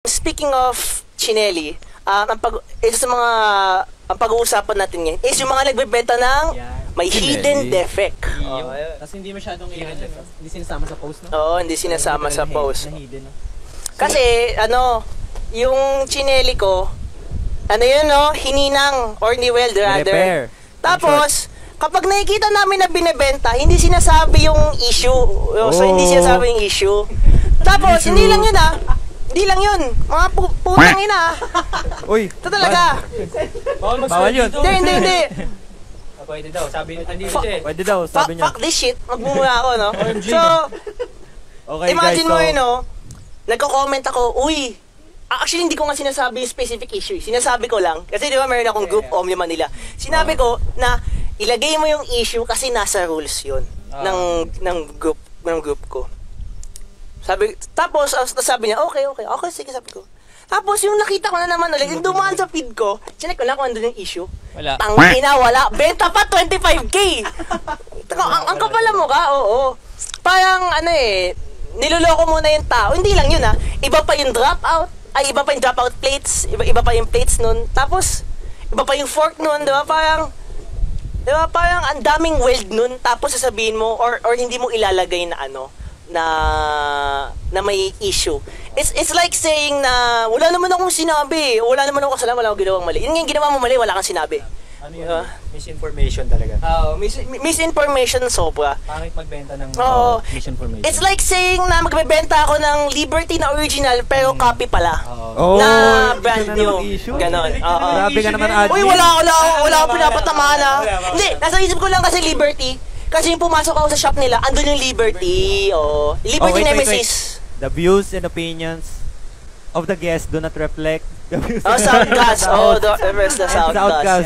speaking of chinelli, isa sa mga ang pag-uusapan natin ngayon is yung mga nagbebenta ng may hidden defect. Tapos hindi masyadong hindi sinasama sa post, no? Oo, hindi sinasama sa post. Kasi, yung chinelli ko, yun, no? Hininang or ni weld rather. Tapos, kapag nakikita namin na binebenta, hindi sinasabi yung issue. So, hindi sinasabi yung issue. Tapos, hindi lang yun, Hindi lang yun. Mga putang ina. Uy. Ito talaga. Bawal yun. Hindi. Pwede daw, sabi niya hindi siya. Pwede daw, sabi niya. Fuck this shit. Magmumula ako, no? So, okay, imagine guys, mo yun, no? Nagko-comment ako, uy, actually, hindi ko nga sinasabi yung specific issue. Sinasabi ko lang. Kasi di ba, meron akong group, Omni Manila. Sinabi ko na ilagay mo yung issue kasi nasa rules yun ng group ko. Tapos sabi niya, okay, sige, sabi ko. Tapos yung nakita ko na naman ulit, yung dumaan sa feed ko, chinek ko lang kung andun yung issue. Wala. Tangina, wala. Benta pa 25K! Ang kapala mo ka, oo. Parang, niloloko muna yung tao. Hindi lang yun, Iba pa yung dropout. Iba pa yung dropout plates. Iba pa yung plates nun. Tapos, iba pa yung fork nun, di ba? Parang ang daming weld nun. Tapos sasabihin mo, or hindi mo ilalagay na may issue. It's like saying na wala naman akong sinabi. Wala naman akong kasalanan, wala akong ginawang mali. Yun yung ginawa mo mali, wala kang sinabi. Ano yun? Misinformation talaga. Misinformation sobra. Pangit magbenta ng misinformation. It's like saying na magbebenta ako ng Liberty na original pero copy pala. Na brand new. Ganon. Grabe ka naman, Admin. Uy, wala akong pinapatamaan Hindi, nasa isip ko lang kasi Liberty. Kasi yung pumasok ako sa shop nila, andun yung Liberty. Liberty Nemesis. The views and opinions of the guests do not reflect the views Soundcast. The Soundcast.